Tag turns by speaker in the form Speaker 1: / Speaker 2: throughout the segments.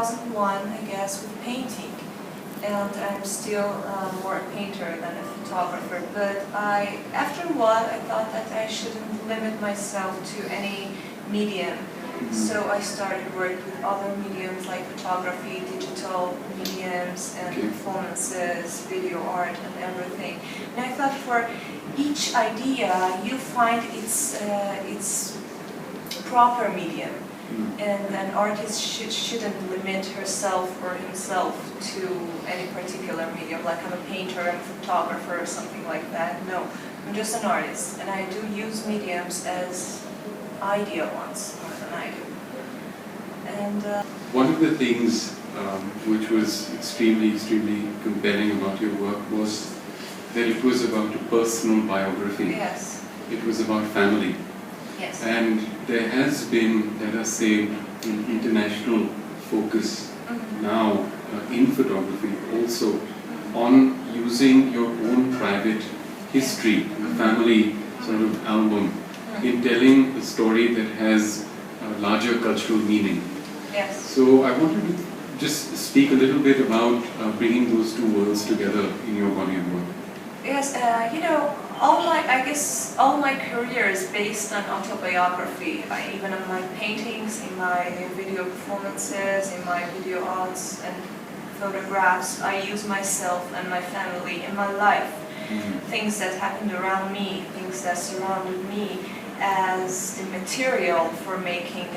Speaker 1: 2001, I guess, with painting. And I'm still more a painter than a photographer. But after a while, I thought that I shouldn't limit myself to any medium. So I started working with other mediums like photography, digital mediums, and performances, video art, and everything. And I thought for each idea, you find its proper medium. And an artist shouldn't limit herself or himself to any particular medium, like I'm a painter, I'm a photographer, or something like that. No, I'm just an artist, and I do use mediums as ideal ones more than I do. And
Speaker 2: one of the things which was extremely compelling about your work was that it was about a personal biography.
Speaker 1: Yes.
Speaker 2: It was about family.
Speaker 1: Yes.
Speaker 2: And there has been, let us say, an international focus now in photography also on using your own private history, family sort of album, in telling a story that has a larger cultural meaning.
Speaker 1: Yes.
Speaker 2: So I wanted to just speak a little bit about bringing those two worlds together in your body of work.
Speaker 1: Yes, you know, I guess all my career is based on autobiography. Even in my paintings, in my video performances, in my video arts and photographs, I use myself and my family in my life. Things that happened around me, things that surrounded me as the material for making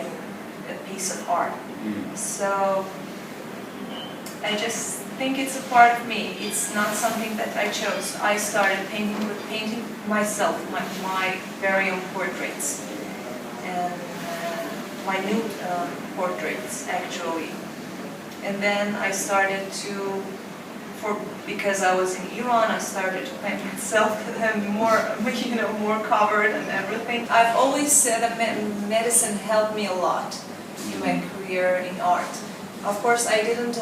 Speaker 1: a piece of art. So I just think it's a part of me. It's not something that I chose. I started painting myself, my very own portraits, and minute portraits actually. And then I started to, because I was in Iran, I started to paint myself more covered and everything. I've always said that medicine helped me a lot in my career in art. Of course, I didn't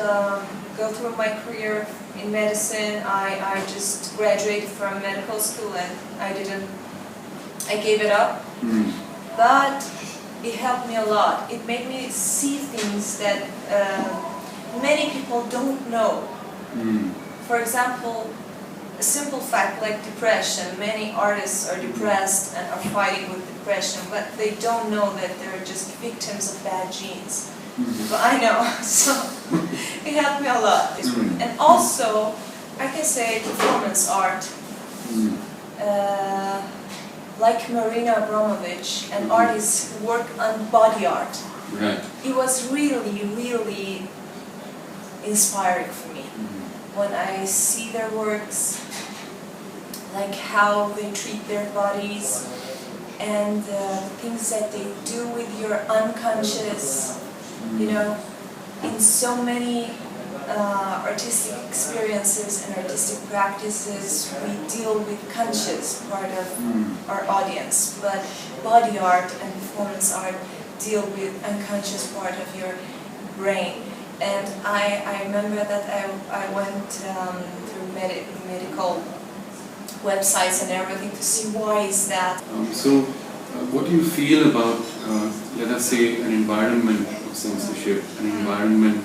Speaker 1: go through my career in medicine. I just graduated from medical school and I gave it up. But it helped me a lot. It made me see things that many people don't know. For example, a simple fact like depression. Many artists are depressed and are fighting with depression, but they don't know that they're just victims of bad genes. But I know, so it helped me a lot. And also, I can say performance art, like Marina Abramovich, and artists who work on body art. It was really inspiring for me. When I see their works, like how they treat their bodies, and the things that they do with your unconscious, you know, in so many artistic experiences and artistic practices, we deal with conscious part of our audience, but body art and performance art deal with unconscious part of your brain. And I remember that I went through medical websites and everything to see why is that.
Speaker 2: So what do you feel about, let us say, an environment of censorship, an environment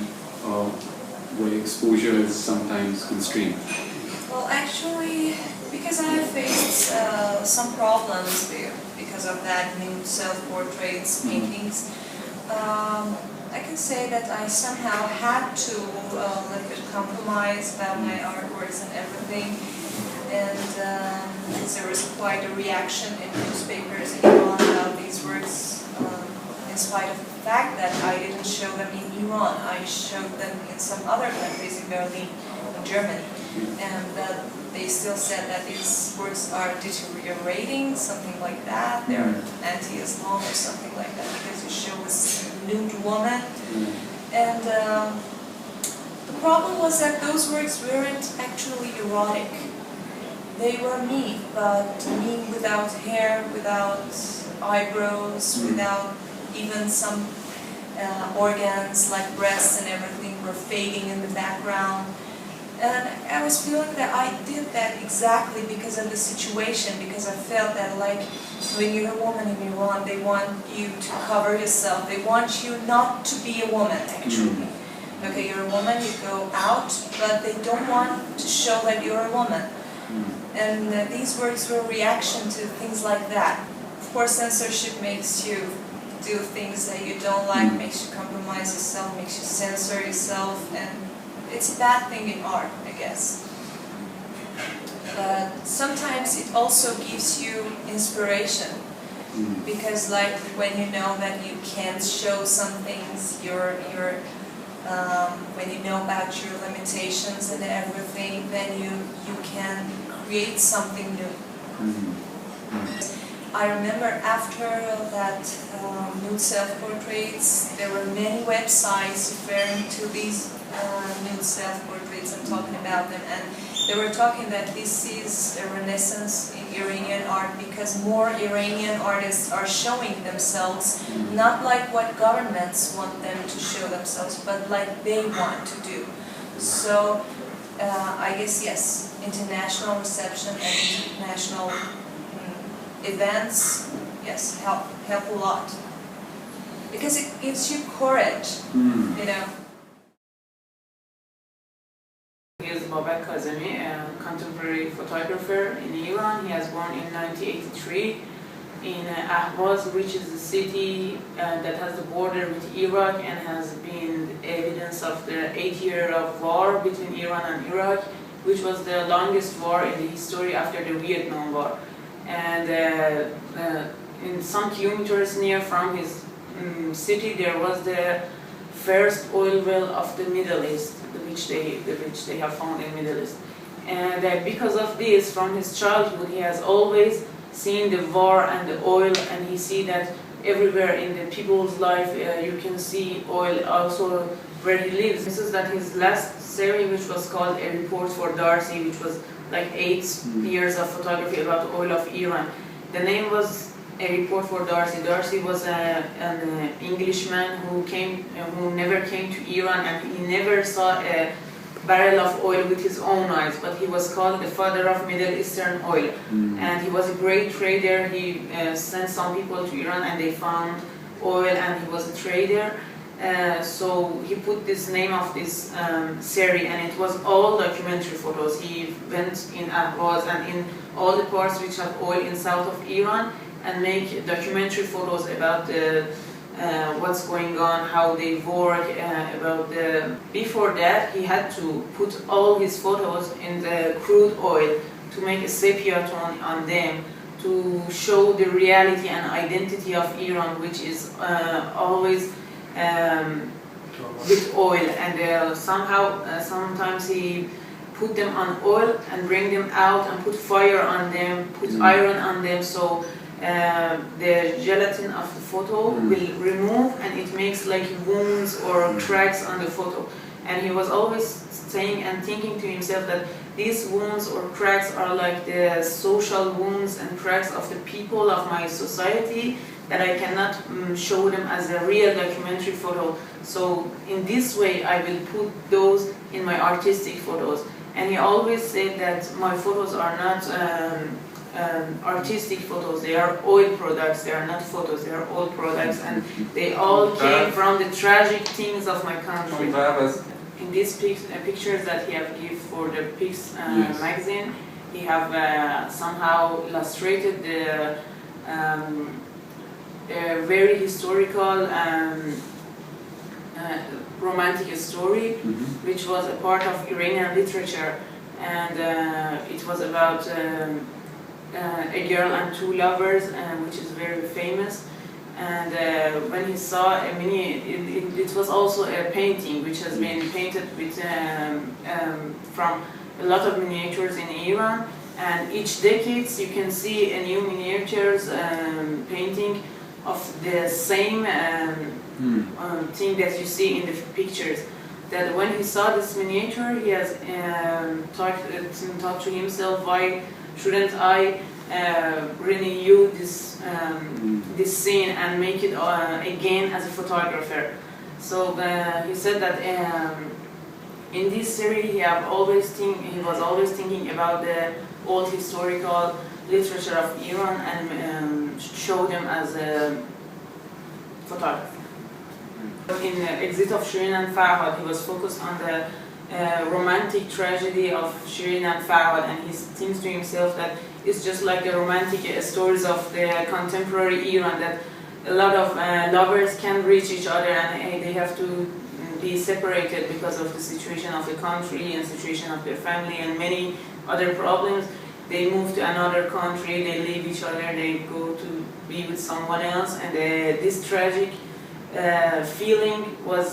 Speaker 2: where exposure is sometimes constrained?
Speaker 1: Well, actually, because I faced some problems because of that, self-portraits, paintings, I can say that I somehow had to little bit compromise about my artworks and everything. And there was quite a reaction in newspapers in Iran about these works, in spite of the fact that I didn't show them in Iran. I showed them in some other countries, in Berlin, in Germany. And they still said that these works are deteriorating, something like that. They're anti-Islam or something like that, because you show this nude woman. And the problem was that those works weren't actually erotic. They were me, but me without hair, without eyebrows, without even some organs like breasts and everything were fading in the background. And I was feeling that I did that exactly because of the situation, because I felt that like when you're a woman in Iran, they want you to cover yourself. They want you not to be a woman, actually. Okay, you're a woman, you go out, but they don't want to show that you're a woman. And these words were a reaction to things like that. Of course, censorship makes you do things that you don't like, makes you compromise yourself, makes you censor yourself, and it's a bad thing in art, I guess. But sometimes it also gives you inspiration, because like when you know that you can't show some things, when you know about your limitations and everything, then you can create something new. I remember after that nude self-portraits, there were many websites referring to these nude self-portraits and talking about them, and they were talking that this is a renaissance in Iranian art because more Iranian artists are showing themselves, not like what governments want them to show themselves, but like they want to do. So I guess yes, international reception and international events, yes, help a lot, because it gives you courage, you know.
Speaker 3: He is Babak Kazemi, a contemporary photographer in Iran. He was born in 1983 in Ahvaz, which is a city that has the border with Iraq and has been evidence of the 8-year of war between Iran and Iraq, which was the longest war in the history after the Vietnam War. And in some kilometers near from his city, there was the first oil well of the Middle East, which they have found in Middle East. And because of this, from his childhood, he has always seen the war and the oil, and he see that everywhere in the people's life you can see oil also where he lives. This is that his last series, which was called A Report for Darcy, which was like 8 years of photography about the oil of Iran. The name was A Report for Darcy. Darcy was an Englishman who never came to Iran, and he never saw a barrel of oil with his own eyes, but he was called the father of Middle Eastern oil. And he was a great trader. He sent some people to Iran and they found oil, and he was a trader. So he put this name of this series, and it was all documentary photos. He went in Ahvaz and in all the parts which have oil in south of Iran and make documentary photos about what's going on, how they work, Before that, he had to put all his photos in the crude oil to make a sepia tone on them to show the reality and identity of Iran, which is always with oil, and sometimes he put them on oil and bring them out and put fire on them, put iron on them, so the gelatin of the photo will remove and it makes like wounds or cracks on the photo. And he was always saying and thinking to himself that these wounds or cracks are like the social wounds and cracks of the people of my society, that I cannot show them as a real documentary photo. So in this way I will put those in my artistic photos. And he always said that my photos are not artistic photos, they are oil products, they are not photos, they are oil products, and they all came from the tragic things of my country. In these pictures that he have given for the PIX magazine, he have somehow illustrated the very historical romantic story, which was a part of Iranian literature, and it was about a girl and two lovers, which is very famous. And when he saw a it was also a painting which has been painted with from a lot of miniatures in Iran, and each decades you can see a new miniatures painting of the same thing that you see in the pictures. That when he saw this miniature, he has thought to himself, why shouldn't I renew this this scene and make it again as a photographer? So he said that in this series he was always thinking about the old historical literature of Iran and show them as a photographer. In Exit of Shirin and Farhad, he was focused on the romantic tragedy of Shirin and Farhad, and he thinks to himself that it's just like the romantic stories of the contemporary Iran, that a lot of lovers can reach each other and they have to be separated because of the situation of the country and situation of their family and many other problems. They move to another country, they leave each other, they go to be with someone else, and this tragic feeling was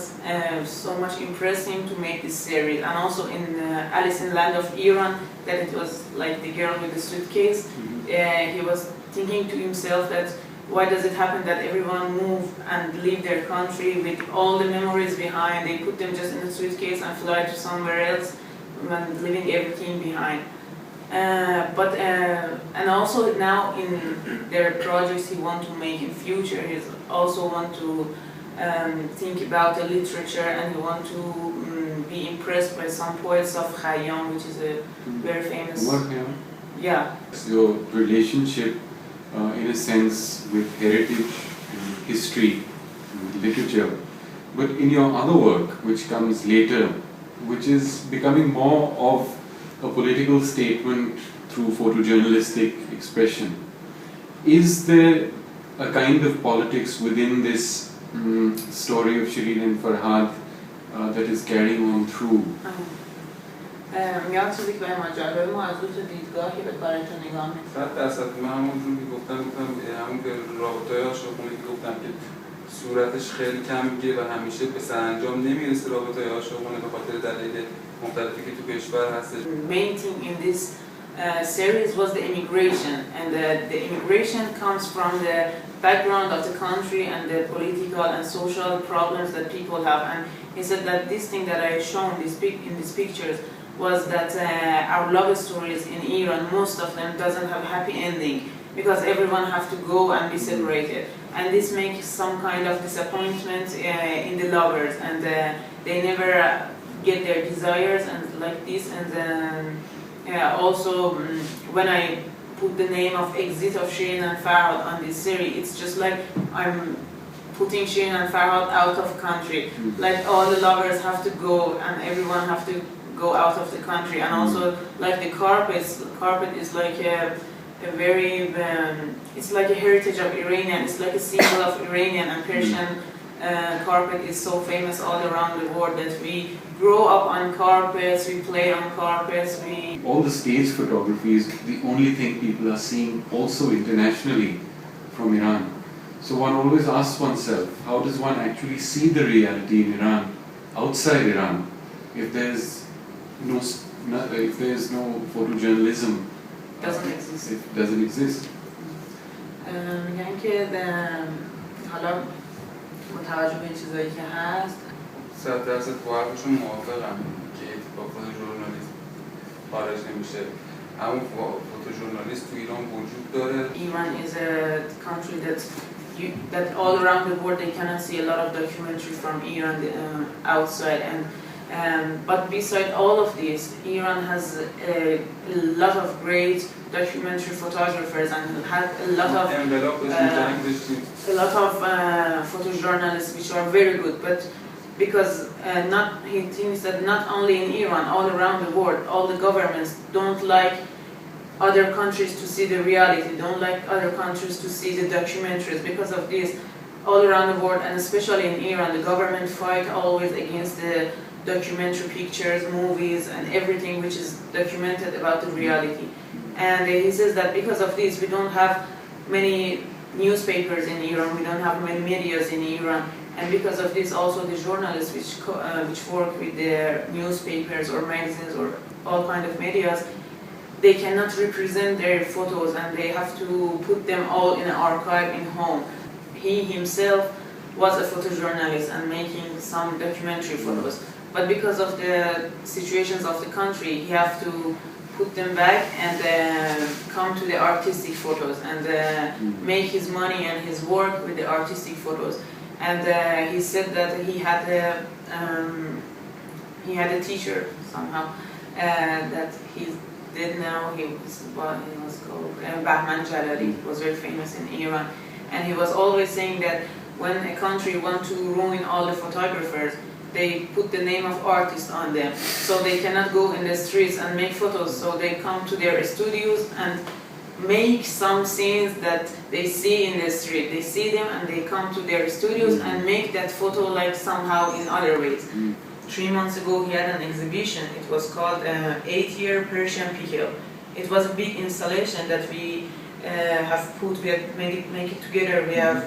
Speaker 3: so much impressing to make this series. And also in Alice in Land of Iran, that it was like the girl with the suitcase. He was thinking to himself that why does it happen that everyone move and leave their country with all the memories behind? They put them just in a suitcase and fly to somewhere else, and leaving everything behind. And also now in their projects he want to make in future, he also want to think about the literature, and he want to be impressed by some poets of Khayyam, which is a very famous. Yeah.
Speaker 2: Your relationship, in a sense, with heritage and history and literature, but in your other work, which comes later, which is becoming more of a political statement through photojournalistic expression, is there a kind of politics within this story of Shirin and Farhad that is carrying on through?
Speaker 3: میاد چیزی که برای ماجرای ما از دو تا دیدگاهی به کارتون نگاه می‌کنم.
Speaker 4: 100% من همونجور که گفتم همون که رابطه‌های عاشقانه که گفتم که صورتش خیلی کم میگه و همیشه به سرانجام نمیرسه رابطه‌های عاشقانه به خاطر دلایل مختلفی که تو کشور هستش.
Speaker 3: Main thing in this series was the immigration, and the immigration comes from the background of the country and the political and social problems that people have. And he said that this thing that I shown in these pictures was that our love stories in Iran, most of them doesn't have a happy ending because everyone have to go and be separated, and this makes some kind of disappointment in the lovers, and they never get their desires and like this. And also when I put the name of Exit of Shirin and Farhad on this series, it's just like I'm putting Shirin and Farhad out of country, like all the lovers have to go and everyone have to go out of the country. And also like the carpet is like a very it's like a heritage of Iranian, it's like a symbol of Iranian, and Persian carpet is so famous all around the world that we grow up on carpets, we play on carpets,
Speaker 2: all the stage photography is the only thing people are seeing also internationally from Iran. So one always asks oneself, how does one actually see the reality in Iran, outside Iran, if there's no photojournalism? It doesn't exist.
Speaker 3: میگن که حالا با توجه به چیزایی که هست
Speaker 4: 100% با حرفشون موافقم که اتفاق فوتوژورنالیسم خارج نمیشه. همون فوتوژورنالیست تو ایران وجود داره.
Speaker 3: Iran is a country that all around the world they cannot see a lot of documentary from Iran outside, and but beside all of this, Iran has a lot of great documentary photographers and have a lot of photojournalists which are very good. But because he thinks that not only in Iran, all around the world, all the governments don't like other countries to see the reality, don't like other countries to see the documentaries. Because of this, all around the world, and especially in Iran, the government fight always against the documentary pictures, movies, and everything which is documented about the reality. And he says that because of this, we don't have many newspapers in Iran, we don't have many medias in Iran, and because of this, also the journalists which work with their newspapers or magazines or all kind of medias, they cannot represent their photos, and they have to put them all in an archive in home. He himself was a photojournalist and making some documentary photos. But because of the situations of the country, he have to put them back and come to the artistic photos and make his money and his work with the artistic photos. And he said that he had a teacher somehow that he's dead now. He was called Bahman Jalali. He was very famous in Iran, and he was always saying that when a country wants to ruin all the photographers, they put the name of artists on them, so they cannot go in the streets and make photos. So they come to their studios and make some scenes that they see in the street. They see them and they come to their studios and make that photo like somehow in other ways. 3 months ago he had an exhibition. It was called 8-Year Persian Pickle. It was a big installation that we have put, we have make it together. We have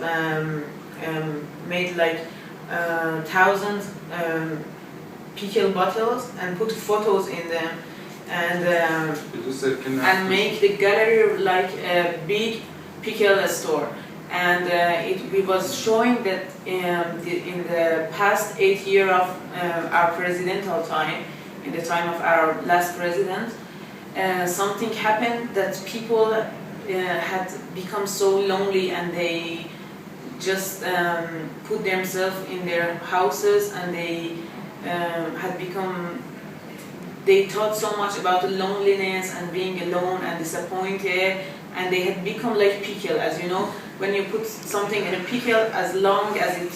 Speaker 3: made like 1,000 pickle bottles and put photos in them, and make the gallery like a big pickle store. And we was showing that in the past 8 years of our presidential time, in the time of our last president, something happened that people had become so lonely, and they just put themselves in their houses, and they had become, they thought so much about loneliness and being alone and disappointed, and they had become like pickle. As you know, when you put something in a pickle, as long as it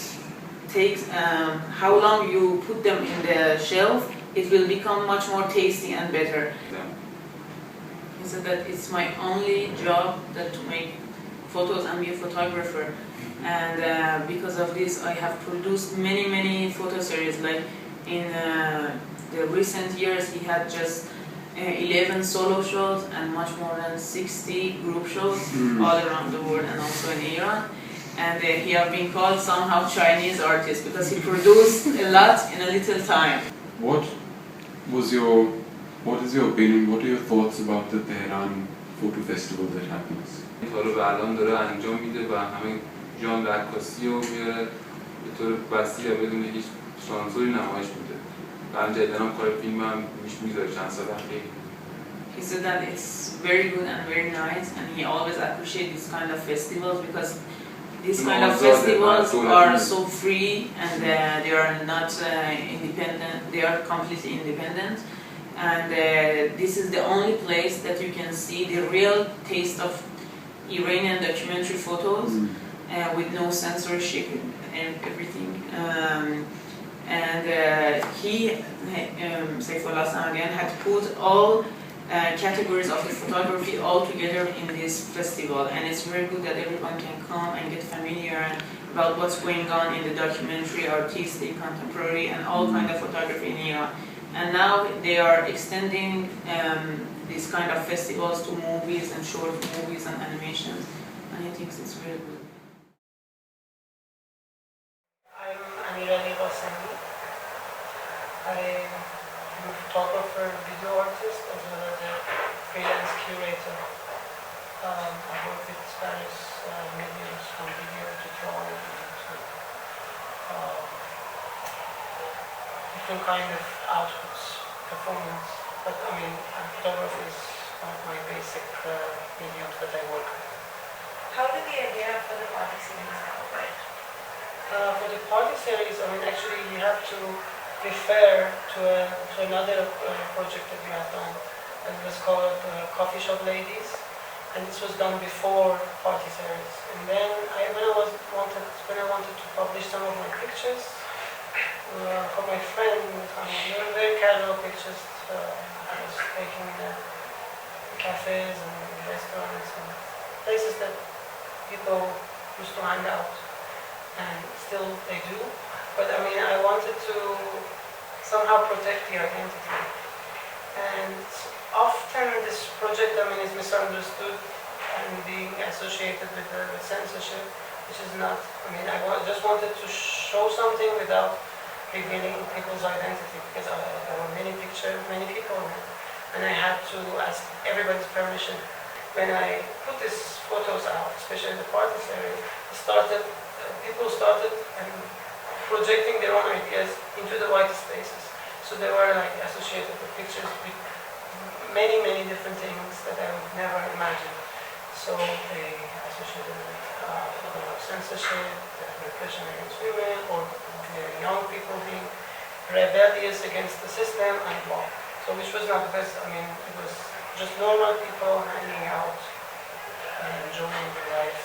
Speaker 3: takes, how long you put them in the shelf, it will become much more tasty and better. He said that it's my only job that to make photos and be a photographer. And because of this, I have produced many photo series. Like in the recent years, he had just 11 solo shows and much more than 60 group shows all around the world and also in Iran. And he has been called somehow Chinese artist because he produced a lot in a little time.
Speaker 2: What is your opinion? What are your thoughts about the Tehran Photo Festival that happens?
Speaker 4: حالا به الان داره انجام میده و همه جان رقاصی رو میاره به طور وسیع و بدون هیچ سانسوری نمایش میده. و جدیداً هم کار فیلم هم میذاره چند سال اخیر.
Speaker 3: He said that it's very good and very nice, and he always appreciates these kind of festivals because these kind of festivals are so free, and they are not independent. They are completely independent, and this is the only place that you can see the real taste of Iranian documentary photos with no censorship and everything. And he, Saifullah Samadian, had put all categories of the photography all together in this festival, and it's very good that everyone can come and get familiar about what's going on in the documentary, artistic, contemporary, and all kind of photography in Iran. And now they are extending these kind of festivals to movies and short movies and animations, and I think it's very good.
Speaker 5: I'm Amirali Bassani. I'm a photographer, video artist, as well as a freelance curator. I work with Spanish mediums, from video to drawing to different kind of outputs, performance. But I mean, photography is one of my basic mediums that I work with.
Speaker 1: How did the idea for the party series come about?
Speaker 5: For the party series, I mean, actually you have to refer to another project that we have done. It was called Coffee Shop Ladies, and this was done before party series. And then when I wanted to publish some of my pictures for my friend, they were very casual pictures. I was taking cafes and restaurants and places that people used to hang out, and still they do. But I mean, I wanted to somehow protect the identity. And often this project, I mean, is misunderstood and being associated with censorship, which is not. I mean, just wanted to show something without revealing people's identity, because there were many pictures, many people, and I had to ask everybody's permission. When I put these photos out, especially the party series, people started projecting their own ideas into the white spaces. So they were like associated with pictures with many different things that I would never imagine. So they associated with censorship, repression against women, or young people being rebellious against the system, and blah. So which was not the best. I mean, it was just normal people hanging out and enjoying their life.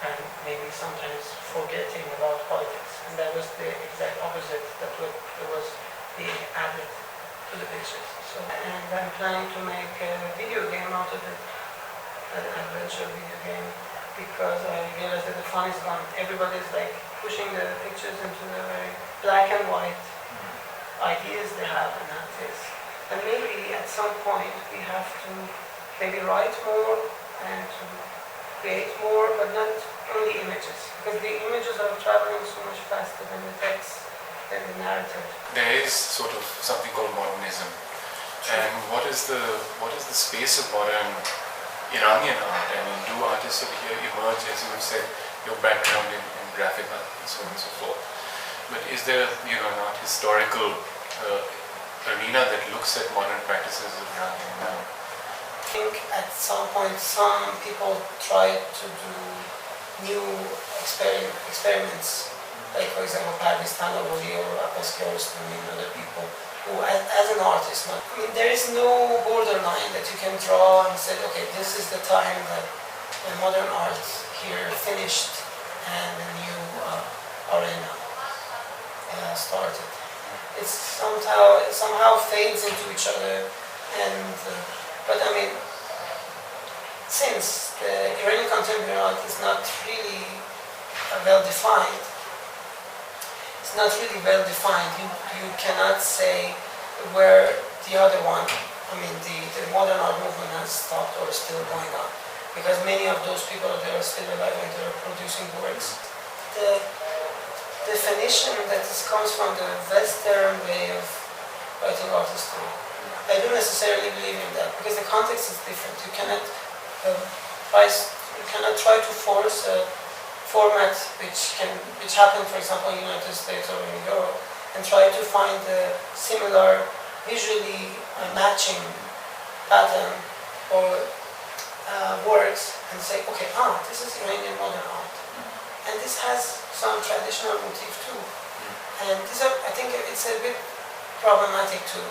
Speaker 5: and maybe sometimes forgetting about politics. And that was the exact opposite that was being added to the pictures. So, and I'm planning to make a video game out of it, an adventure video game, because I realized that the fun is gone. Everybody's like pushing the pictures into the very black and white ideas they have, and that's it. And maybe at some point we have to maybe write more and to create more, but not only images, because the images are traveling so much faster than the text, than the narrative.
Speaker 6: There is sort of something called modernism, and what is the space of modern Iranian art? I mean, do artists over here emerge, as you have said, your background in graphic art and so on and so forth? But is there, an art historical arena that looks at modern practices of Iranian now?
Speaker 5: I think at some point some people try to do new experiments, like for example Paris Tanavoli or Abbas Kiarostami and other people who as an artist, there is no borderline that you can draw and say, okay, this is the time that the modern art here finished and a new arena started. It somehow fades into each other, and but I mean, since the Iranian contemporary art is not really well defined, you cannot say where the other one, the modern art movement has stopped or is still going on, because many of those people they are still alive and they are producing works. The definition that comes from the Western way of writing art history, I don't necessarily believe in that, because the context is different. You cannot try to force a format which happened, for example, in the United States or in Europe, and try to find a similar, visually matching pattern or works and say, okay, this is Iranian modern art, and this has some traditional motif too. And I think it's a bit problematic too.